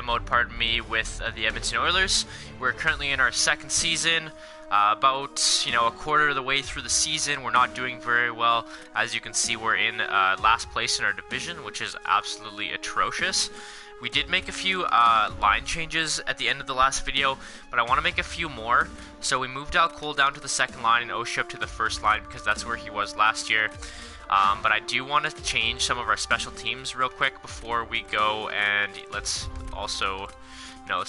mode, pardon me, with the Edmonton Oilers. We're currently in our second season, about a quarter of the way through the season. We're not doing very well. As you can see, we're in last place in our division, which is absolutely atrocious. We did make a few line changes at the end of the last video, but I want to make a few more. So we moved Al Cole down to the second line and Oshie up to the first line because that's where he was last year. But I do want to change some of our special teams real quick before we go, and let's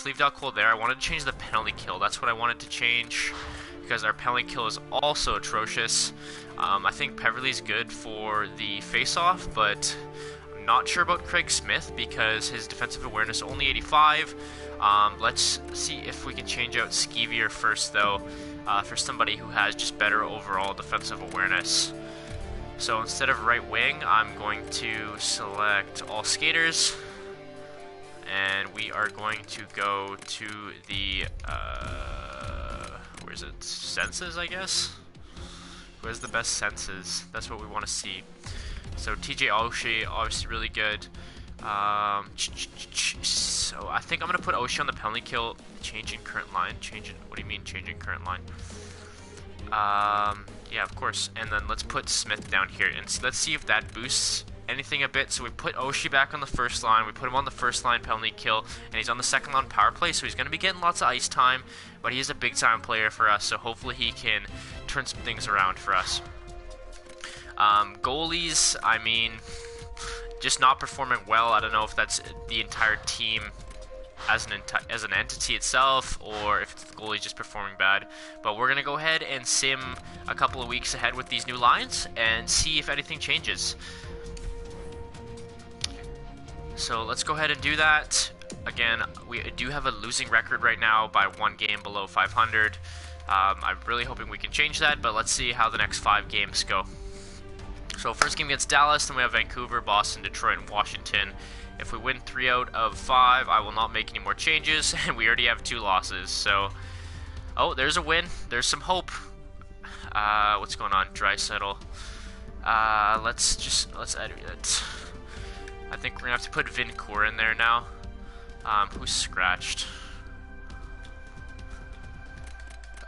leave Al Cole there. I wanted to change the penalty kill. That's what I wanted to change because our penalty kill is also atrocious. I think Peverly's good for the face-off, but I'm not sure about Craig Smith because his defensive awareness is only 85. Let's see if we can change out Skeevier first, though, for somebody who has just better overall defensive awareness. So instead of right wing, I'm going to select all skaters, and we are going to go to the, where is it, senses, I guess? Who has the best senses? That's what we want to see. So TJ Oshie, obviously really good. So I think I'm going to put Oshie on the penalty kill, changing current line. What do you mean changing current line? Yeah, of course. And then let's put Smith down here, and let's see if that boosts anything a bit. So we put Oshie back on the first line. We put him on the first line penalty kill, and he's on the second line power play, so he's going to be getting lots of ice time, but he is a big-time player for us, so hopefully he can turn some things around for us. Goalies, I mean, just not performing well. I don't know if that's the entire team as an entity itself, or if the goalie's just performing bad. But we're gonna go ahead and sim a couple of weeks ahead with these new lines and see if anything changes. So let's go ahead and do that. Again, we do have a losing record right now by 1 game below 500. I'm really hoping we can change that, but let's see how the next 5 games go. So first game against Dallas, then we have Vancouver, Boston, Detroit, and Washington. If we win 3 out of 5, I will not make any more changes, and we already have 2 losses, so... Oh, there's a win. There's some hope. What's going on? Draisaitl. Let's edit it. I think we're gonna have to put Vincourt in there now. Who's scratched?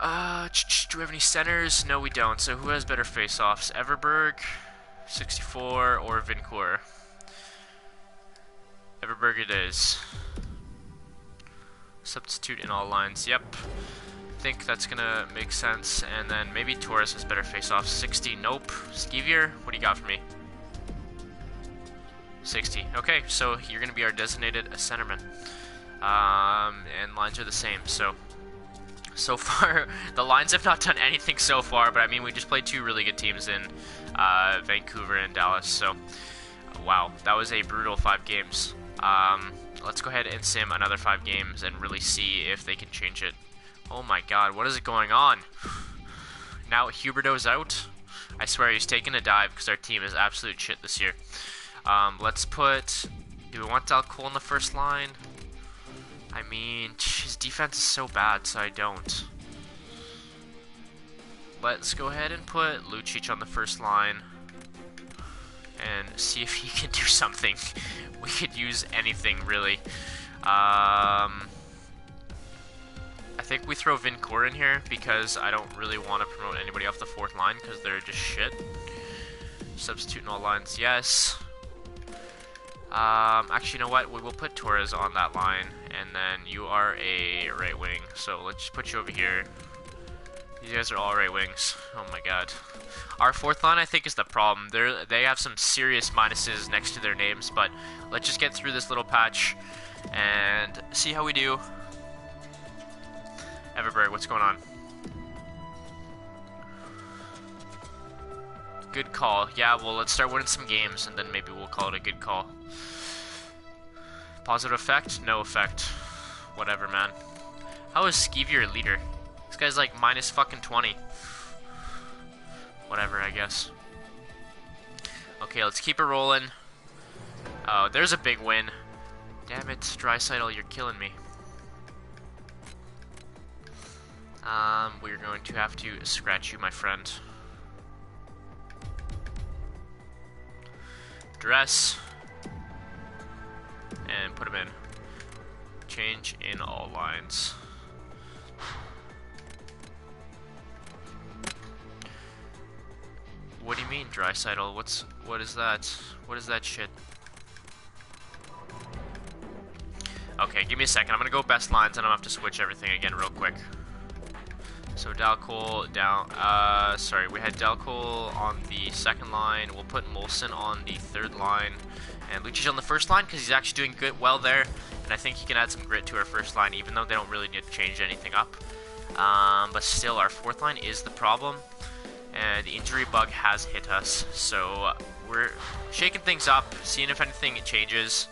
Do we have any centers? No, we don't. So who has better face-offs? Everberg, 64, or Vincourt? Everberg it is. Substitute in all lines. Yep. I think that's gonna make sense. And then maybe Torres has better face-off. 60. Nope. Skeevier, what do you got for me? 60. Okay, so you're gonna be our designated centerman. And lines are the same. So far, the lines have not done anything so far. But I mean, we just played 2 really good teams in Vancouver and Dallas. So, wow, that was a brutal 5 games. Let's go ahead and sim another 5 games and really see if they can change it. Oh my god, what is going on? Now Huberdeau's out. I swear he's taking a dive because our team is absolute shit this year. Let's put... Do we want Al Cole in the first line? I mean, his defense is so bad, so I don't. Let's go ahead and put Lucic on the first line and see if he can do something. We could use anything, really. I think we throw Vincourt in here because I don't really want to promote anybody off the 4th line because they're just shit. Substitute in all lines, yes. Actually, you know what? We will put Torres on that line, and then you are a right wing, so let's just put you over here. These guys are all right wings. Oh my god. Our 4th line, I think, is the problem. They have some serious minuses next to their names, but let's just get through this little patch and see how we do. Everberg, what's going on? Good call. Yeah, well, let's start winning some games, and then maybe we'll call it a good call. Positive effect? No effect. Whatever, man. How is Skeevier a leader? This guy's like minus fucking 20. Whatever, I guess. Okay, let's keep it rolling. Oh, there's a big win. Damn it, Draisaitl, you're killing me. We're going to have to scratch you, my friend. Dress. And put him in. Change in all lines. What do you mean, Dreisaitl? What is that? What is that shit? Okay, give me a second. I'm gonna go best lines, and I'm gonna have to switch everything again real quick. So Dalcol down. Sorry, we had Dalcol on the second line. We'll put Molson on the third line, and Lucic on the first line because he's actually doing well there. And I think he can add some grit to our first line, even though they don't really need to change anything up. But still, our fourth line is the problem, and the injury bug has hit us. So we're shaking things up, seeing if anything changes.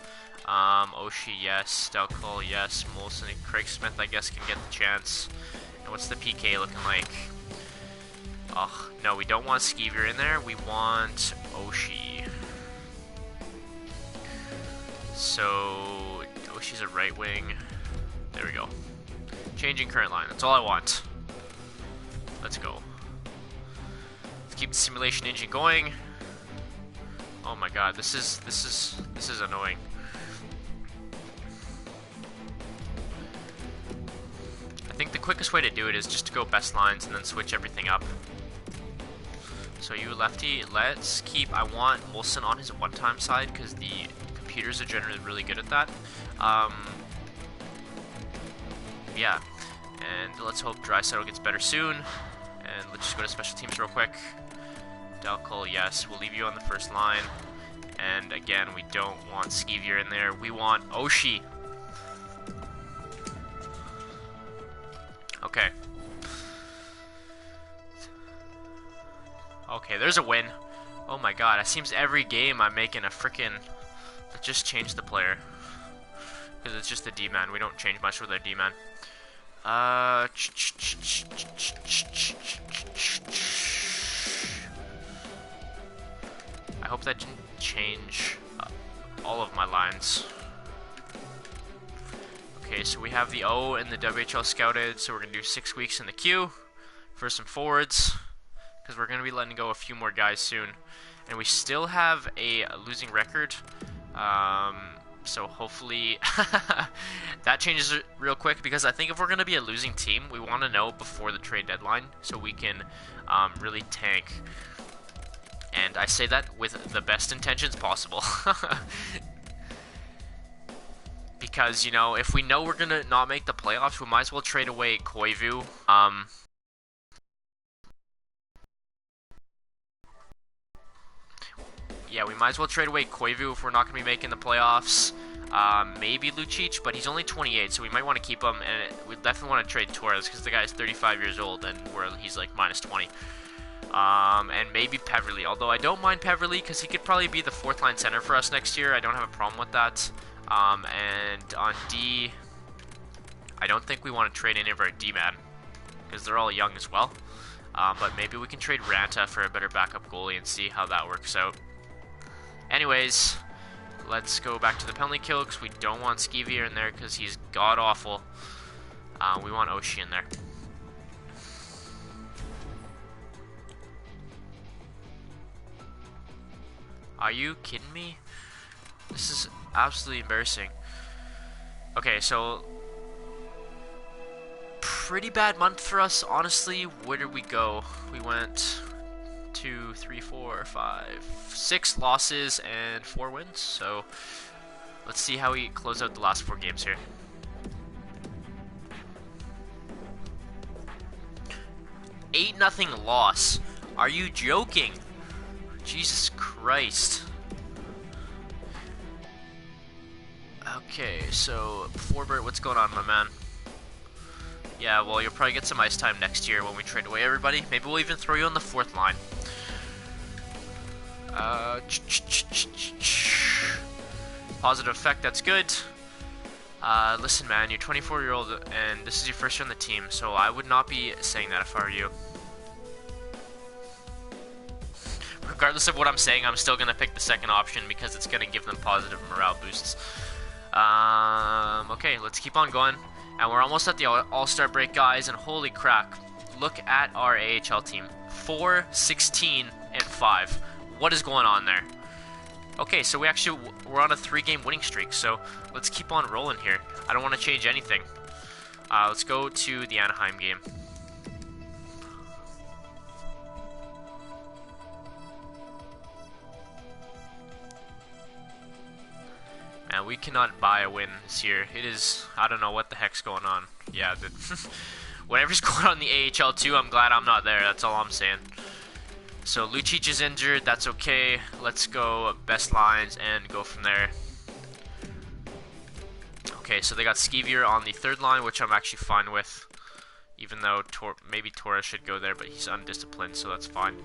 Oshie, yes. Dalcol, yes. Molson and Craig Smith, I guess, can get the chance. And what's the PK looking like? Oh, no, we don't want Skeever in there. We want Oshie. So, Oshie's a right wing. There we go. Changing current line. That's all I want. Let's go. Let's keep the simulation engine going. Oh my god, this is annoying. I think the quickest way to do it is just to go best lines and then switch everything up. So you lefty, let's keep, I want Molson on his one-time side because the computers are generally really good at that. Yeah, and let's hope Draisaitl gets better soon. And let's just go to special teams real quick. Dalcol, yes, we'll leave you on the first line. And again, we don't want Skeever in there. We want Oshie. Okay. Okay, there's a win. Oh my god, it seems every game I'm making a frickin'... Let's just change the player. Because it's just the D-man. We don't change much with our D-man. I hope that didn't change all of my lines. Okay, so we have the O and the WHL scouted, so we're going to do 6 weeks in the queue for some forwards, because we're going to be letting go a few more guys soon. And we still have a losing record, so hopefully that changes real quick, because I think if we're going to be a losing team, we want to know before the trade deadline, so we can really tank. And I say that with the best intentions possible. Because, you know, if we know we're going to not make the playoffs, we might as well trade away Koivu. Yeah, we might as well trade away Koivu if we're not going to be making the playoffs. Maybe Lucic, but he's only 28, so we might want to keep him. And we definitely want to trade Torres because the guy's 35 years old and he's like minus 20. And maybe Peverly, although I don't mind Peverly because he could probably be the fourth line center for us next year. I don't have a problem with that. And on D, I don't think we want to trade any of our D-man because they're all young as well. But maybe we can trade Ranta for a better backup goalie and see how that works out. Anyways, let's go back to the penalty kill because we don't want Skeever in there because he's god-awful. We want Oshie in there. Are you kidding me? This is absolutely embarrassing. Okay, so pretty bad month for us, honestly. Where did we go? We went 2, 3, 4, 5, 6 losses and 4 wins. So let's see how we close out the last 4 games here. Eight 0 loss. Are you joking? Jesus Christ. Okay, so Forbert, what's going on, my man? Yeah, well, you'll probably get some ice time next year when we trade away everybody. Maybe we'll even throw you on the 4th line. Positive effect, that's good. Listen, man, you're 24-year-old and this is your first year on the team, so I would not be saying that if I were you. Regardless of what I'm saying, I'm still going to pick the second option because it's going to give them positive morale boosts. Okay, let's keep on going. And we're almost at the All-Star break, guys, and holy crap. Look at our AHL team. 4, 16, and 5. What is going on there? Okay, so we're on a 3-game winning streak, so let's keep on rolling here. I don't want to change anything. Let's go to the Anaheim game. Man, we cannot buy a win this year. It is, I don't know what the heck's going on. Yeah, whatever's going on in the AHL too, I'm glad I'm not there. That's all I'm saying. So Lucic is injured, that's okay. Let's go best lines and go from there. Okay, so they got Skeevier on the 3rd line, which I'm actually fine with. Even though maybe Torres should go there, but he's undisciplined, so that's fine.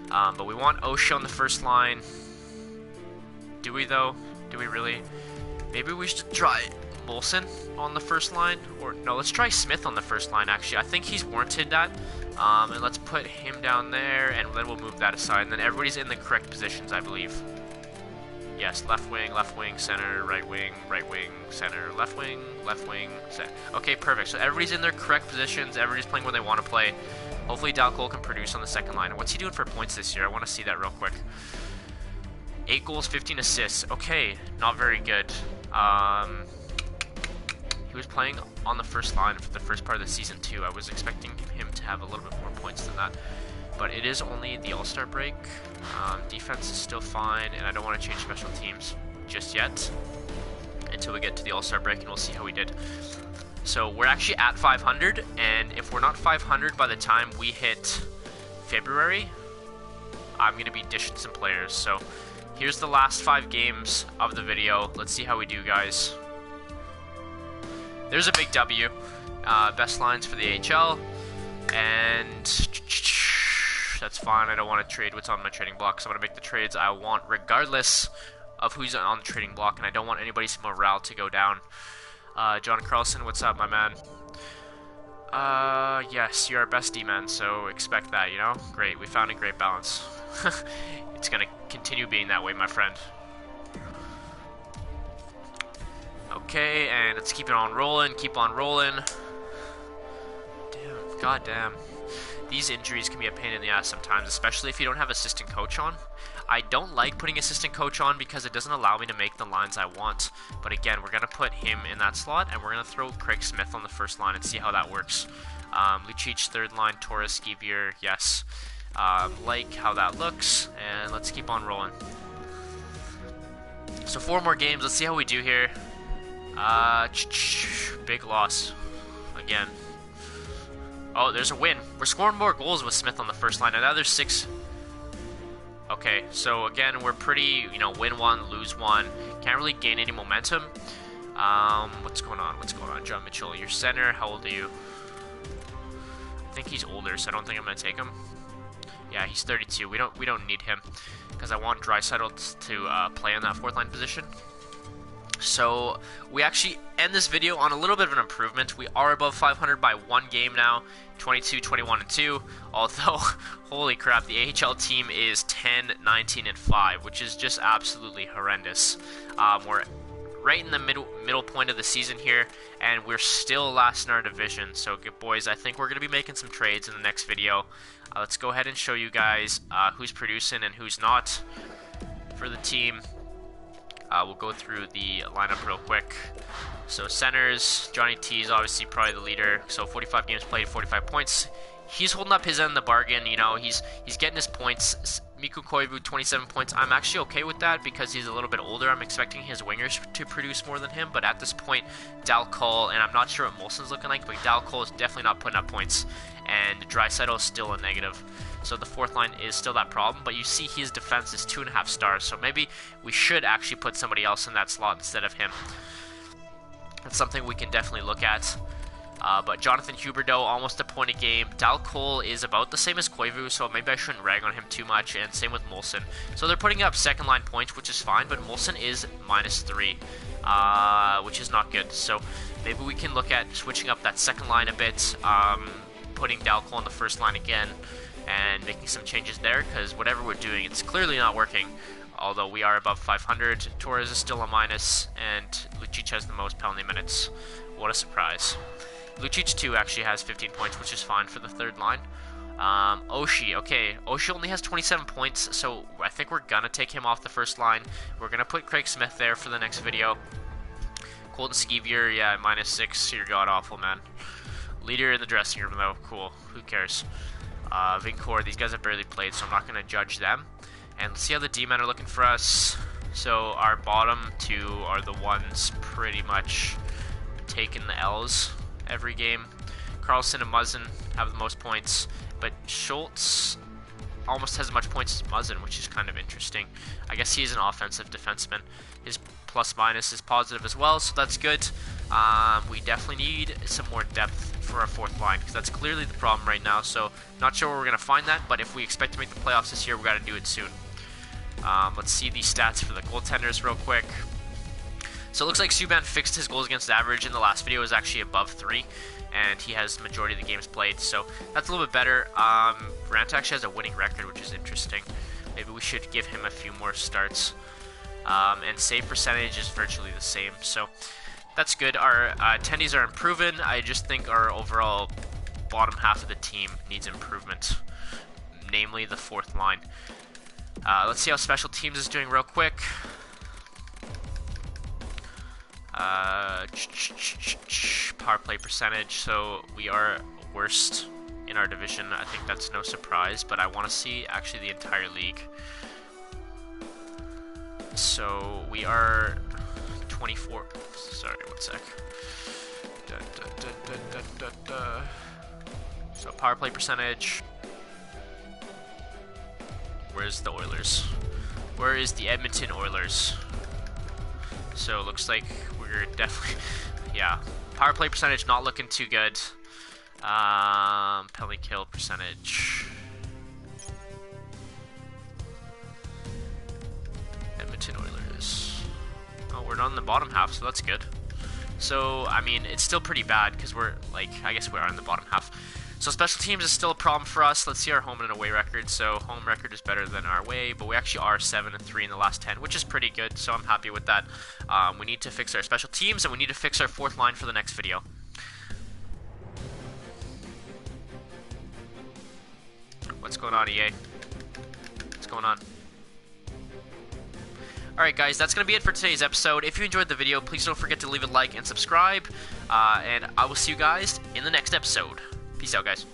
But we want Osha on the 1st line. Do we though? Do we really? Maybe we should try Molson on the 1st line, or no, let's try Smith on the 1st line actually. I think he's warranted that. And let's put him down there, and then we'll move that aside, and then everybody's in the correct positions, I believe. Yes, left wing, center, right wing, center, left wing, center. Okay, perfect. So everybody's in their correct positions, everybody's playing where they want to play. Hopefully Dal Cole can produce on the 2nd line. What's he doing for points this year? I want to see that real quick. 8 goals, 15 assists. Okay, not very good. He was playing on the 1st line for the first part of the season too. I was expecting him to have a little bit more points than that. But it is only the All-Star break. Defense is still fine, and I don't want to change special teams just yet until we get to the All-Star break, and we'll see how we did. So we're actually at 500, and if we're not 500 by the time we hit February, I'm going to be dishing some players. So here's the last 5 games of the video. Let's see how we do, guys. There's a big W. Best lines for the AHL, and that's fine. I don't want to trade what's on my trading block, so I'm going to make the trades I want regardless of who's on the trading block, and I don't want anybody's morale to go down. John Carlson, what's up, my man? Yes, you're our best D-man, so expect that, you know? Great, we found a great balance. It's going to continue being that way, my friend. Okay, and let's keep it on rolling, keep on rolling. Damn, goddamn. These injuries can be a pain in the ass sometimes, especially if you don't have assistant coach on. I don't like putting assistant coach on because it doesn't allow me to make the lines I want. But again, we're going to put him in that slot, and we're going to throw Craig Smith on the 1st line and see how that works. Lucic 3rd line, Torres, Skeevier, yes. Like how that looks, and let's keep on rolling. So 4 more games, let's see how we do here. Big loss. Again. Oh, there's a win. We're scoring more goals with Smith on the 1st line. Another 6. Okay, so again, we're pretty, you know, win 1, lose 1. Can't really gain any momentum. What's going on? What's going on? John Mitchell, your center. How old are you? I think he's older, so I don't think I'm gonna take him. Yeah, he's 32. We don't need him because I want Draisaitl to play in that 4th line position. So we actually end this video on a little bit of an improvement. We are above 500 by 1 game now, 22, 21, and 2. Although, holy crap, the AHL team is 10, 19, and 5, which is just absolutely horrendous. We're right in the middle point of the season here, and we're still last in our division. So, good boys, I think we're going to be making some trades in the next video. Let's go ahead and show you guys who's producing and who's not for the team. We'll go through the lineup real quick. So centers, Johnny T is obviously probably the leader. So 45 games played, 45 points. He's holding up his end of the bargain. You know, he's getting his points. Mikko Koivu, 27 points. I'm actually okay with that because he's a little bit older. I'm expecting his wingers to produce more than him. But at this point, Dal Cole, and I'm not sure what Molson's looking like, but Dal Cole is definitely not putting up points. And Draisaitl is still a negative. So the 4th line is still that problem, but you see his defense is 2.5 stars, so maybe we should actually put somebody else in that slot instead of him. That's something we can definitely look at. But Jonathan Huberdeau, almost a point a game. Dal Cole is about the same as Koivu, so maybe I shouldn't rag on him too much, and same with Molson. So they're putting up 2nd line points, which is fine, but Molson is -3, which is not good. So maybe we can look at switching up that 2nd line a bit, putting Dal Cole on the 1st line again, and making some changes there, because whatever we're doing, it's clearly not working. Although we are above 500, Torres is still a minus, and Lucic has the most penalty minutes. What a surprise. Lucic too actually has 15 points, which is fine for the 3rd line. Oshie. Okay, Oshie only has 27 points, so I think we're gonna take him off the first line. We're gonna put Craig Smith there for the next video. Colton Skeevier, yeah, -6. You're god-awful, man. Leader in the dressing room, though. Cool. Who cares? Vincor, these guys have barely played, so I'm not gonna judge them. And let's see how the D-men are looking for us. So our bottom two are the ones pretty much taking the L's every game. Carlson and Muzzin have the most points, but Schultz almost has as much points as Muzzin, which is kind of interesting. I guess he's an offensive defenseman. His plus-minus is positive as well, so that's good. We definitely need some more depth for our fourth line, because that's clearly the problem right now, so not sure where we're going to find that, but if we expect to make the playoffs this year, we got to do it soon. Let's see these stats for the goaltenders real quick. So it looks like Subban fixed his goals against average in the last video. It was actually above 3, and he has the majority of the games played, so that's a little bit better. Rant actually has a winning record, which is interesting. Maybe we should give him a few more starts. And save percentage is virtually the same, so that's good. Our attendees are improving. I just think our overall bottom half of the team needs improvement, namely the fourth line. Let's see how special teams is doing real quick. Power play percentage, so we are worst in our division. I think that's no surprise, but I want to see actually the entire league. So we are 24. Sorry, one sec. So power play percentage. Where's the Oilers? Where is the Edmonton Oilers? So it looks like we're definitely, yeah. Power play percentage not looking too good. Penalty kill percentage. Edmonton Oilers. Oh, we're not in the bottom half, so that's good. So, I mean, it's still pretty bad because we're, like, I guess we are in the bottom half. So special teams is still a problem for us. Let's see our home and away record. So home record is better than our away, but we actually are 7-3 in the last 10, which is pretty good, so I'm happy with that. We need to fix our special teams, and we need to fix our fourth line for the next video. What's going on, EA? What's going on? Alright guys, that's going to be it for today's episode. If you enjoyed the video, please don't forget to leave a like and subscribe. And I will see you guys in the next episode. Peace out, guys.